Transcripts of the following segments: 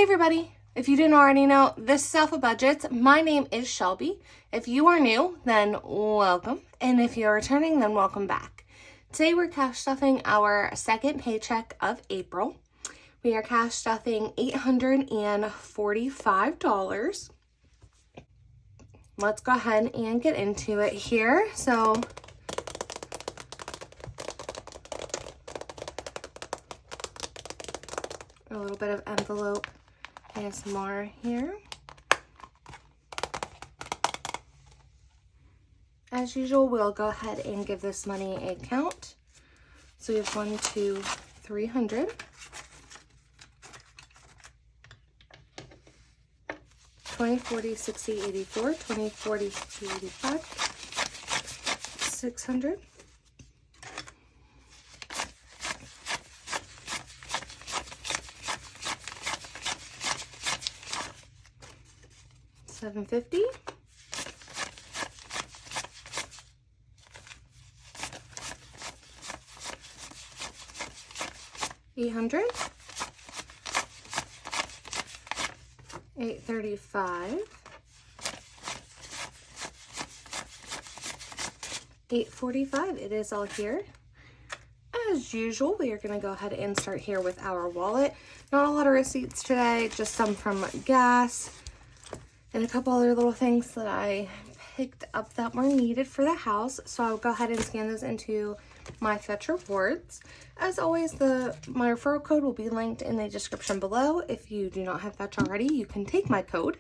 everybody, if you didn't already know, this is Alpha Budgets. My name is Shelby. If you are new, then welcome. And if you're returning, then welcome back. Today we're cash stuffing our second paycheck of April. We are cash stuffing $845. Let's go ahead and get into it here. So a little bit of envelope ASMR here. As usual, we'll go ahead and give this money a count. So we have 1, 2, 300. 20, 40, 60, 84, 20, 40, 60, 85, 600. 750, 800, 835, 845. It is all here. As usual, we are going to go ahead and start here with our wallet. Not a lot of receipts today, just some from gas and a couple other little things that I picked up that were needed for the house. So I'll go ahead and scan those into my Fetch Rewards. As always, my referral code will be linked in the description below. If you do not have Fetch already, you can take my code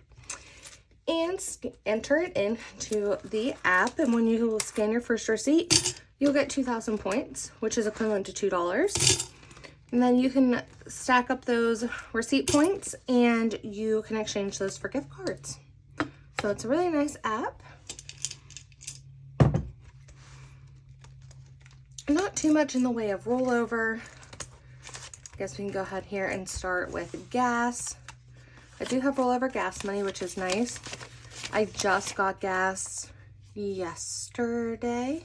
and enter it into the app. And when you scan your first receipt, you'll get 2,000 points, which is equivalent to $2. And then you can stack up those receipt points and you can exchange those for gift cards. So it's a really nice app. Not too much in the way of rollover. I guess we can go ahead here and start with gas. I do have rollover gas money, which is nice. I just got gas yesterday.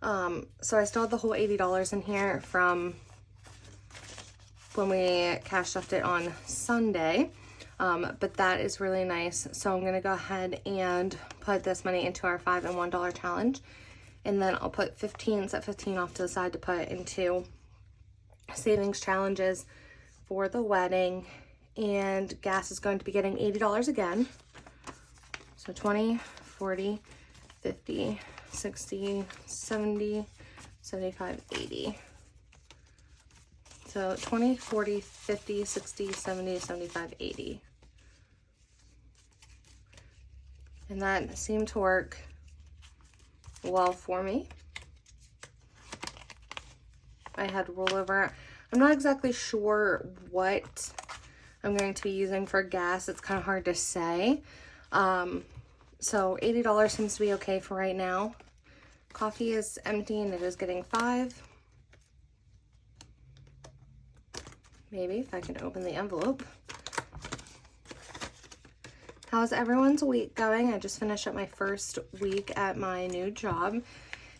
So I still have the whole $80 in here from when we cash stuffed it on Sunday. But that is really nice. So I'm going to go ahead and put this money into our $5 and $1 challenge. And then I'll put 15, set 15 off to the side to put into savings challenges for the wedding. And gas is going to be getting $80 again. So 20, 40, 50, 60, 70, 75, 80. So 20, 40, 50, 60, 70, 75, 80. And that seemed to work well for me. I had rollover. I'm not exactly sure what I'm going to be using for gas. It's kind of hard to say. So $80 seems to be okay for right now. Coffee is empty and it is getting 5. Maybe if I can open the envelope. How's everyone's week going? I just finished up my first week at my new job.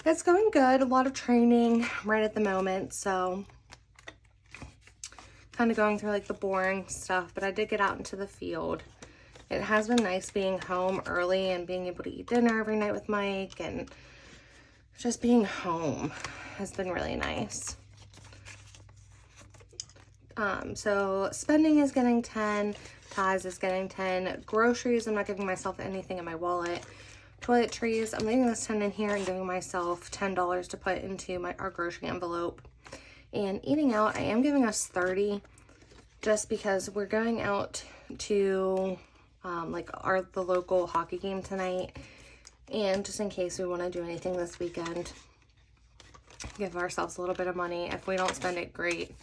It's going good. A lot of training right at the moment, so kind of going through like the boring stuff, but I did get out into the field. It has been nice being home early and being able to eat dinner every night with Mike, and just being home has been really nice. So spending is getting 10, ties is getting 10, groceries, I'm not giving myself anything in my wallet. Toiletries, I'm leaving this 10 in here and giving myself $10 to put into our grocery envelope. And eating out, I am giving us 30 just because we're going out to the local hockey game tonight, and just in case we want to do anything this weekend, give ourselves a little bit of money. If we don't spend it, great.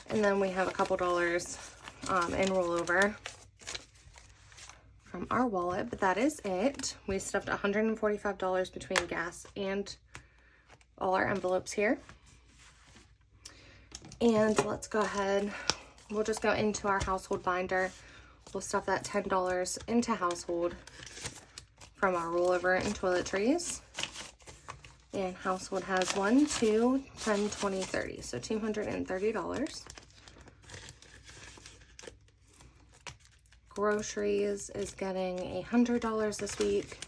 And then we have a couple dollars in rollover from our wallet, but that is it. We stuffed $145 between gas and all our envelopes here. And let's go ahead. We'll just go into our household binder. We'll stuff that $10 into household from our rollover and toiletries. And household has 1, 2, 10, 20, 30. So $230. Groceries is getting $100 this week.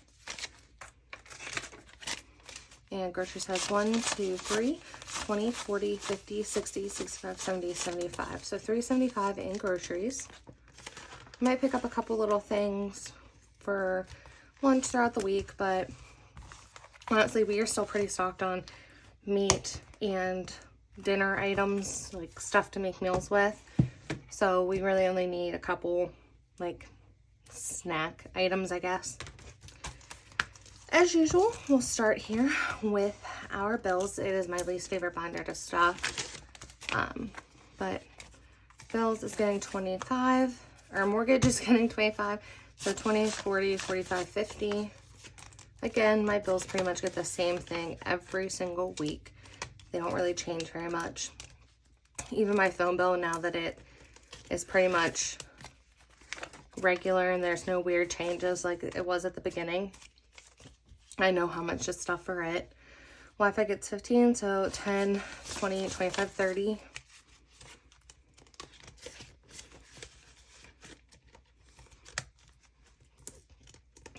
And groceries has 1, 2, 3, 20, 40, 50, 60, 65, 70, 75. So $3.75 in groceries. Might pick up a couple little things for lunch throughout the week, but honestly, we are still pretty stocked on meat and dinner items, like stuff to make meals with. So we really only need a couple, like, snack items, I guess. As usual, we'll start here with our bills. It is my least favorite binder to stuff. But bills is getting 25, or mortgage is getting 25. So 20, 40, 45, 50. Again, my bills pretty much get the same thing every single week. They don't really change very much. Even my phone bill, now that it is pretty much regular and there's no weird changes like it was at the beginning, I know how much is stuff for it. Wi-Fi gets 15, so 10, 20, 25, 30.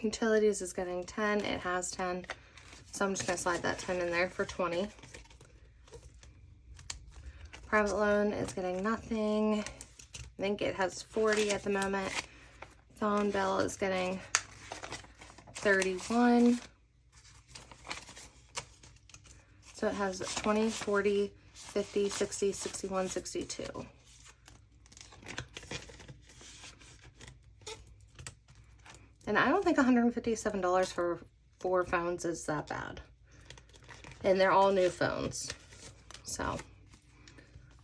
Utilities is getting 10. It has 10. So I'm just going to slide that 10 in there for 20. Private loan is getting nothing. I think it has 40 at the moment. Phone bill is getting 31. So it has 20, 40, 50, 60, 61, 62. And I don't think $157 for 4 phones is that bad. And they're all new phones. So,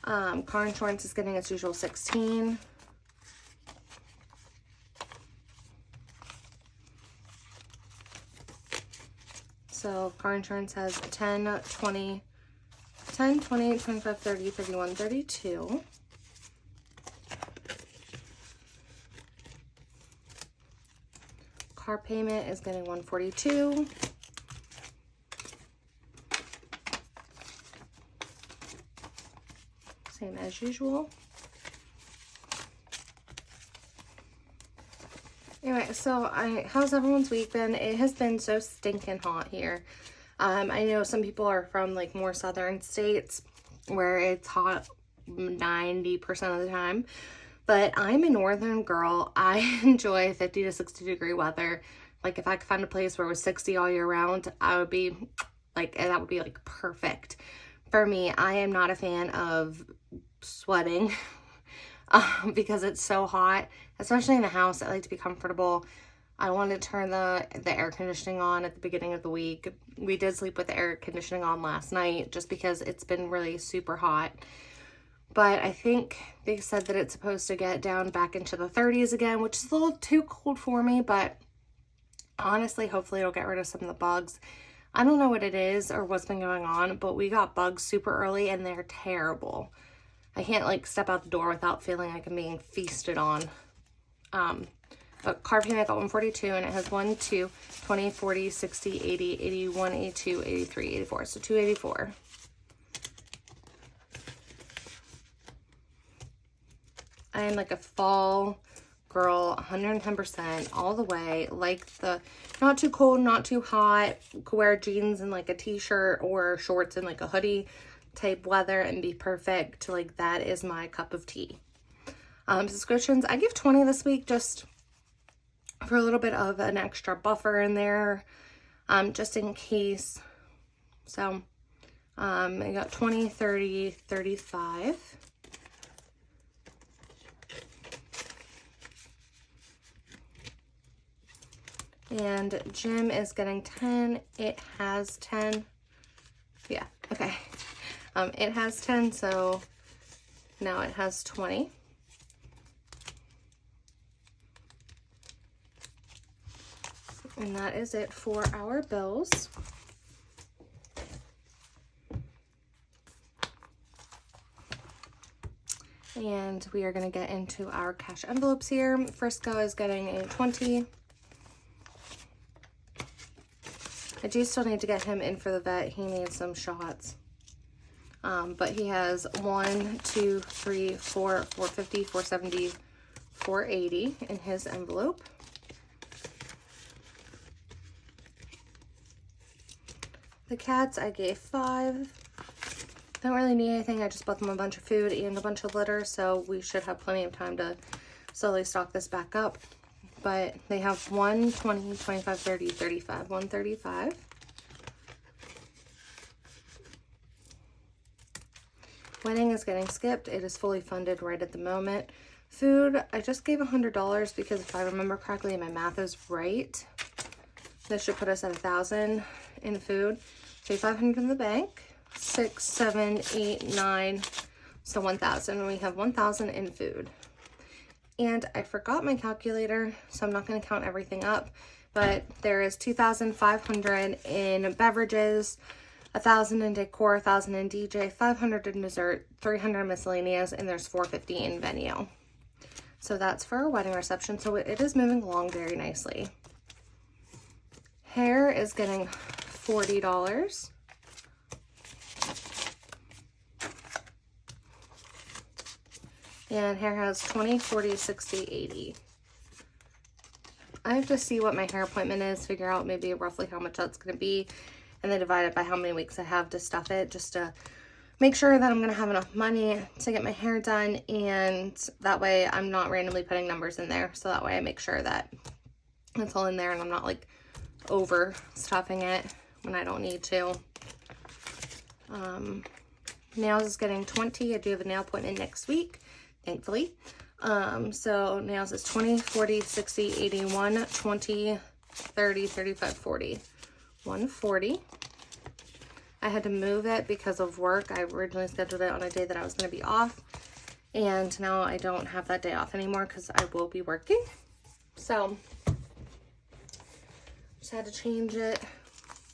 car insurance is getting its usual 16. So car insurance has 10, 20, 10, 20, 25, 30, 31, 32. Car payment is getting 142. Same as usual. Anyway, so how's everyone's week been? It has been so stinking hot here. I know some people are from like more southern states where it's hot 90% of the time, but I'm a northern girl. I enjoy 50 to 60 degree weather. Like if I could find a place where it was 60 all year round, I would be like, that would be like perfect for me. I am not a fan of sweating because it's so hot, especially in the house. I like to be comfortable. I wanted to turn the air conditioning on at the beginning of the week. We did sleep with the air conditioning on last night just because it's been really super hot. But I think they said that it's supposed to get down back into the 30s again, which is a little too cold for me, but honestly, hopefully it'll get rid of some of the bugs. I don't know what it is or what's been going on, but we got bugs super early and they're terrible. I can't like step out the door without feeling like I'm being feasted on. But car payment got 142 and it has 1, 2, 20, 40, 60, 80, 81, 82, 83, 84. So 284. I am like a fall girl, 110% all the way. Like the not too cold, not too hot. Could wear jeans and like a t-shirt or shorts and like a hoodie type weather and be perfect. Like that is my cup of tea. Subscriptions, I give 20 this week just for a little bit of an extra buffer in there, just in case. So I got 20, 30, 35. And gym is getting 10. It has 10. Yeah, okay. It has 10, so now it has 20. And that is it for our bills. And we are going to get into our cash envelopes here. Frisco is getting a 20. I do still need to get him in for the vet. He needs some shots. But he has 1, 2, 3, 4, 450, 470, $4.80 in his envelope. The cats I gave $5. Don't really need anything. I just bought them a bunch of food and a bunch of litter, so we should have plenty of time to slowly stock this back up. But they have 1, 20, 25, 30, 35, 135. Wedding is getting skipped. It is fully funded right at the moment. Food, I just gave $100 because if I remember correctly and my math is right, this should put us at $1,000 in food. So $500 in the bank. 6, 7, 8, 9, so 1,000. And we have 1,000 in food. And I forgot my calculator, so I'm not going to count everything up. But there is 2,500 in beverages, 1,000 in decor, 1,000 in DJ, 500 in dessert, 300 miscellaneous, and there's 450 in venue. So that's for our wedding reception. So it is moving along very nicely. Hair is getting $40. And hair has 20, 40, 60, 80. I have to see what my hair appointment is, figure out maybe roughly how much that's going to be, and then divide it by how many weeks I have to stuff it, just to make sure that I'm going to have enough money to get my hair done, and that way I'm not randomly putting numbers in there. So that way I make sure that it's all in there and I'm not like over stuffing it when I don't need to. Nails is getting 20. I do have a nail appointment next week, thankfully. So nails is 20, 40, 60, 81, 20, 30, 35, 40. 140. I had to move it because of work. I originally scheduled it on a day that I was going to be off, and now I don't have that day off anymore because I will be working. So just had to change it.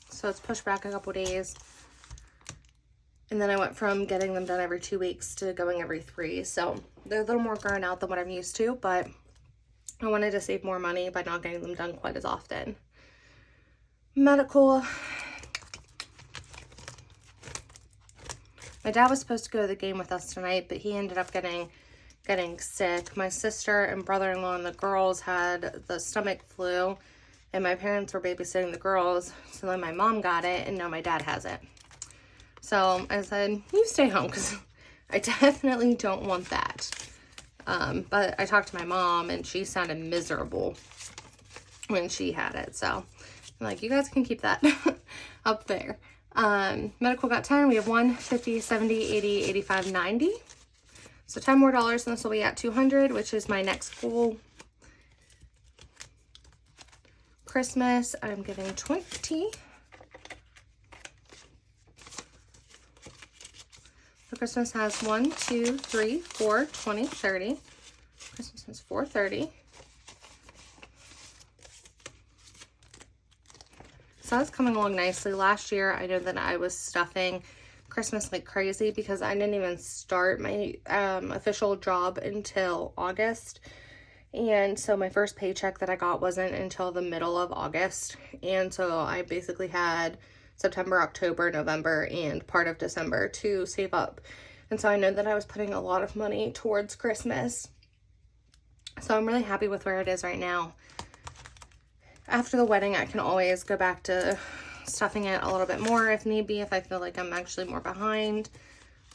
So it's pushed back a couple days. And then I went from getting them done every 2 weeks to going every 3. So they're a little more grown out than what I'm used to, but I wanted to save more money by not getting them done quite as often. Medical. My dad was supposed to go to the game with us tonight, but he ended up getting sick. My sister and brother-in-law and the girls had the stomach flu, and my parents were babysitting the girls. So then my mom got it, and now my dad has it. So I said, you stay home because I definitely don't want that. But I talked to my mom and she sounded miserable when she had it. So I'm like, you guys can keep that up there. Medical got 10. We have 1, 50, 70, 80, 85, 90. So 10 more dollars and this will be at 200, which is my next goal. Christmas, I'm giving 20. So Christmas has 1, 2, 3, 4, 20, 30. Christmas has 430. So that's coming along nicely. Last year, I know that I was stuffing Christmas like crazy because I didn't even start my official job until August. And so my first paycheck that I got wasn't until the middle of August. And so I basically had September, October, November, and part of December to save up. And so I know that I was putting a lot of money towards Christmas. So I'm really happy with where it is right now. After the wedding, I can always go back to stuffing it a little bit more if need be, if I feel like I'm actually more behind.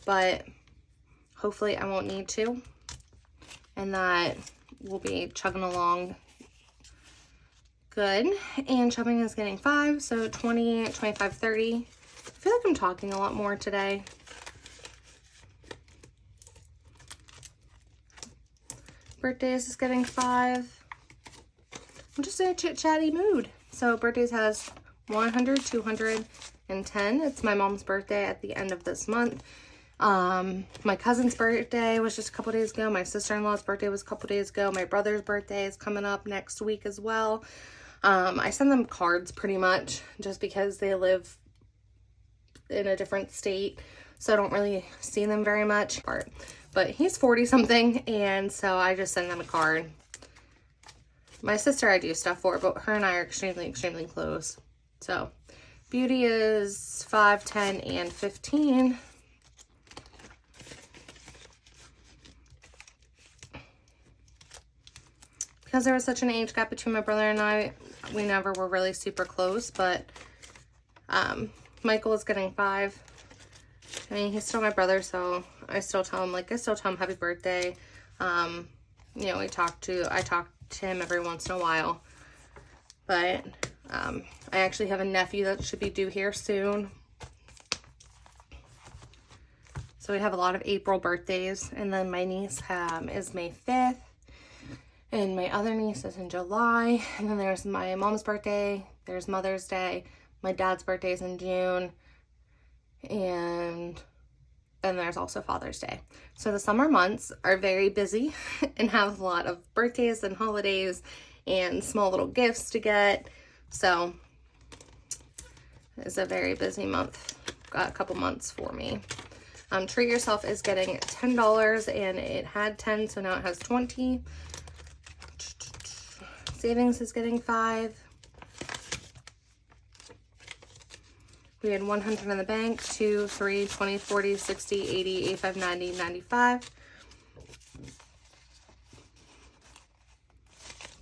But hopefully I won't need to. And that we'll be chugging along good. And shopping is getting 5, so 20, 25, 30. I feel like I'm talking a lot more today. Birthdays is getting 5. I'm just in a chit-chatty mood. So birthdays has 100, 200, and 10. It's my mom's birthday at the end of this month. My cousin's birthday was just a couple days ago. My sister-in-law's birthday was a couple days ago. My brother's birthday is coming up next week as well. I send them cards pretty much just because they live in a different state, so I don't really see them very much. But he's 40 something, and so I just send them a card. My sister I do stuff for, but her and I are extremely, extremely close. So beauty is 5, 10, and 15. because there was such an age gap between my brother and I, we never were really super close, but Michael is getting 5. I mean, he's still my brother, so I still tell him happy birthday. You know, I talk to him every once in a while, but I actually have a nephew that should be due here soon. So we have a lot of April birthdays, and then my niece is May 5th, and my other niece is in July, and then there's my mom's birthday, there's Mother's Day, my dad's birthday is in June, and then there's also Father's Day. So the summer months are very busy and have a lot of birthdays and holidays and small little gifts to get. So it's a very busy month, a couple months for me. Treat Yourself is getting $10, and it had 10, so now it has 20. Savings is getting 5. We had 100 in the bank, 2, 3, 20, 40, 60, 80, 85, 90, 95.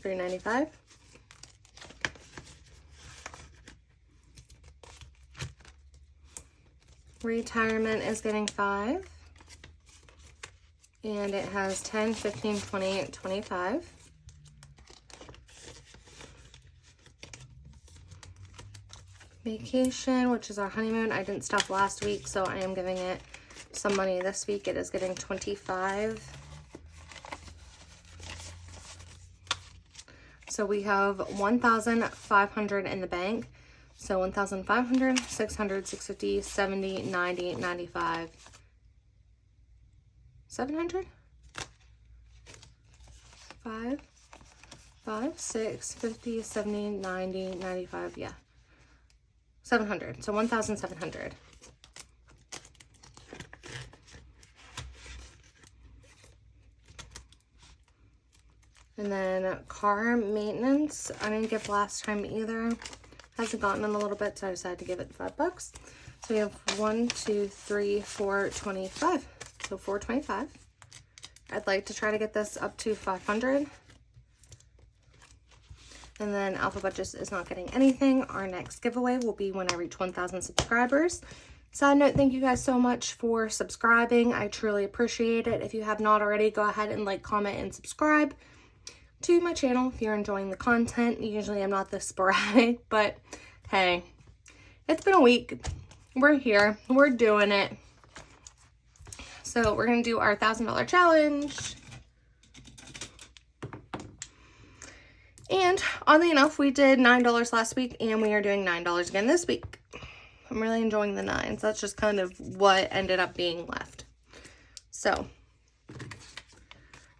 395. Retirement is getting 5. And it has 10, 15, 20, 25. Vacation, which is our honeymoon. I didn't stuff last week, so I am giving it some money this week. It is getting 25. So we have 1,500 in the bank. So 1,500, 600, 650, 70, 90, 95, 700? 5, 6, 50, 70, 90, 95, yeah. 700, so 1,700. And then car maintenance, I didn't give last time either. Hasn't gotten in a little bit, so I decided to give it $5. So we have 1, 2, 3, 4, 25. So 425. I'd like to try to get this up to 500. And then Alpha Budgets is not getting anything. Our next giveaway will be when I reach 1,000 subscribers. Side note, thank you guys so much for subscribing. I truly appreciate it. If you have not already, go ahead and like, comment, and subscribe to my channel if you're enjoying the content. Usually I'm not this sporadic, but hey, it's been a week. We're here. We're doing it. So we're going to do our $1,000 challenge. And oddly enough, we did $9 last week, and we are doing $9 again this week. I'm really enjoying the 9s. That's just kind of what ended up being left. So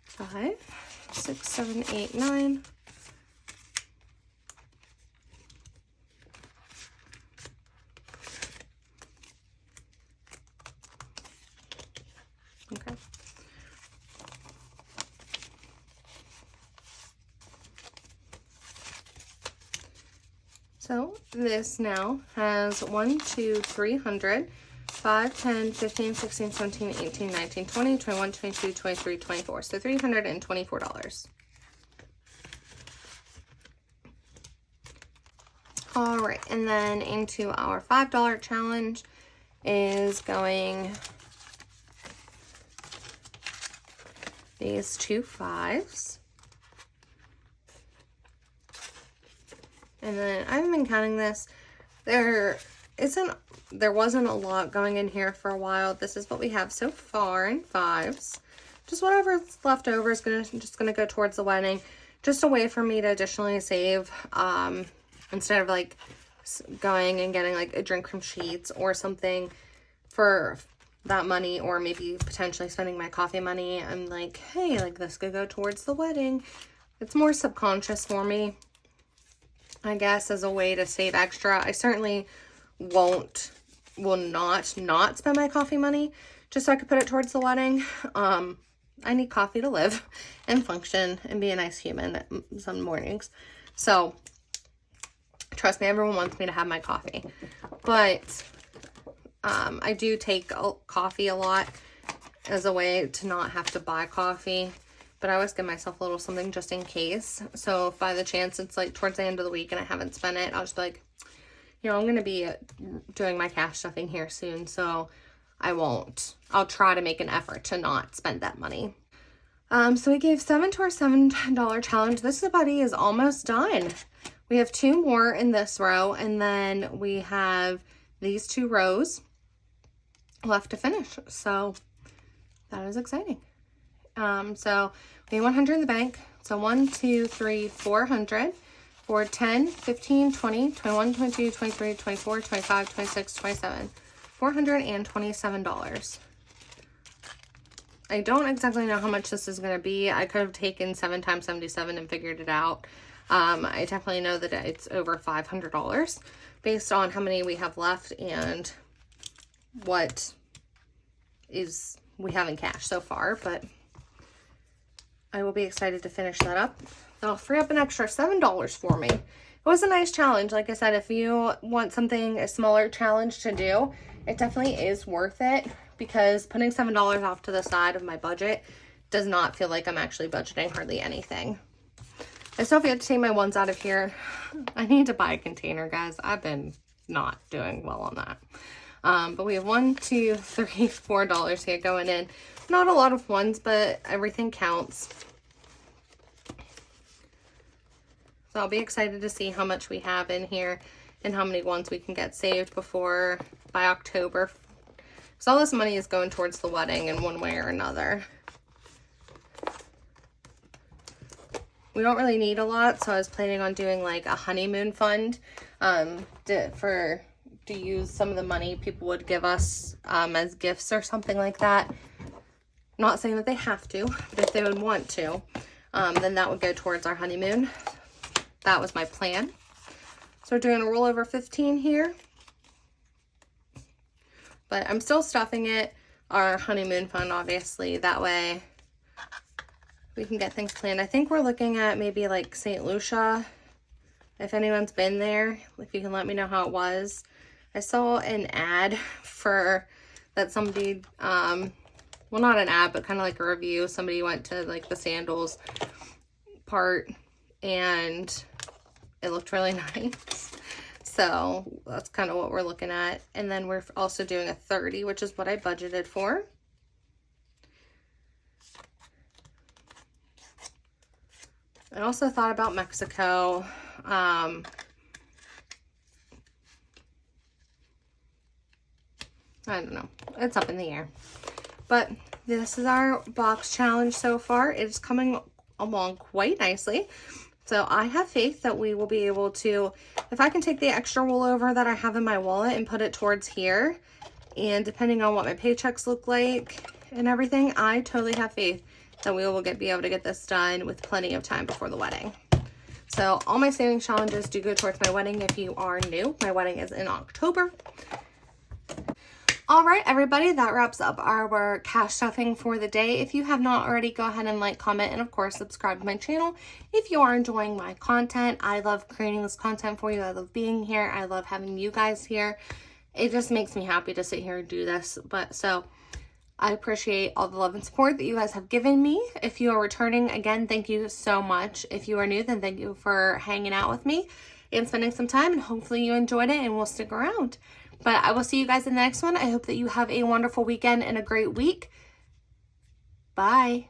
5, 6, 7, 8, 9. Okay. So this now has 1, 2, 300, 5, 10, 15, 16, 17, 18, 19, 20, 21, 22, 23, 24. So $324. All right, and then into our $5 challenge is going these 2 5s. And then I haven't been counting this. There wasn't a lot going in here for a while. This is what we have so far in 5s. Just whatever's left over is just gonna go towards the wedding. Just a way for me to additionally save, instead of like going and getting like a drink from Sheets or something for that money, or maybe potentially spending my coffee money. I'm like, hey, like this could go towards the wedding. It's more subconscious for me, I guess, as a way to save extra. I certainly will not spend my coffee money just so I could put it towards the wedding. I need coffee to live and function and be a nice human some mornings. So trust me, everyone wants me to have my coffee. But I do take coffee a lot as a way to not have to buy coffee, but I always give myself a little something just in case. So if by the chance it's like towards the end of the week and I haven't spent it, I'll just be like, you know, I'm going to be doing my cash stuffing here soon, so I'll try to make an effort to not spend that money. So we gave 7 to our $7 challenge. This buddy is almost done. We have 2 more in this row, and then we have these 2 rows left to finish. So that is exciting. So we have 100 in the bank. So 1, 2, 3, 400 for 10, 15, 20, 21, 22, 23, 24, 25, 26, 27. $427. I don't exactly know how much this is going to be. I could have taken 7 times 77 and figured it out. I definitely know that it's over $500 based on how many we have left and what we have in cash so far, but I will be excited to finish that up. That'll free up an extra $7 for me. It was a nice challenge. Like I said, if you want a smaller challenge to do, it definitely is worth it, because putting $7 off to the side of my budget does not feel like I'm actually budgeting hardly anything. I still have to take my ones out of here. I need to buy a container, guys. I've been not doing well on that. But we have $1, $2, $3, $4 here going in. Not a lot of ones, but everything counts. So I'll be excited to see how much we have in here and how many ones we can get saved by October. So all this money is going towards the wedding in one way or another. We don't really need a lot, so I was planning on doing like a honeymoon fund to use some of the money people would give us as gifts or something like that. Not saying that they have to, but if they would want to, then that would go towards our honeymoon. That was my plan. So we're doing a rollover 15 here. But I'm still stuffing it, our honeymoon fund, obviously. That way we can get things planned. I think we're looking at maybe like St. Lucia. If anyone's been there, if you can let me know how it was. I saw an ad that somebody, well, not an ad, but kind of like a review. Somebody went to like the sandals part and it looked really nice. So that's kind of what we're looking at. And then we're also doing a 30, which is what I budgeted for. I also thought about Mexico. I don't know. It's up in the air. But this is our box challenge so far. It's coming along quite nicely. So I have faith that we will be able to, if I can take the extra rollover that I have in my wallet and put it towards here, and depending on what my paychecks look like and everything, I totally have faith that we will be able to get this done with plenty of time before the wedding. So all my savings challenges do go towards my wedding. If you are new, my wedding is in October. All right, everybody, that wraps up our cash stuffing for the day. If you have not already, go ahead and like, comment, and of course, subscribe to my channel. If you are enjoying my content, I love creating this content for you. I love being here. I love having you guys here. It just makes me happy to sit here and do this. So I appreciate all the love and support that you guys have given me. If you are returning, again, thank you so much. If you are new, then thank you for hanging out with me and spending some time, and hopefully you enjoyed it and will stick around. But I will see you guys in the next one. I hope that you have a wonderful weekend and a great week. Bye.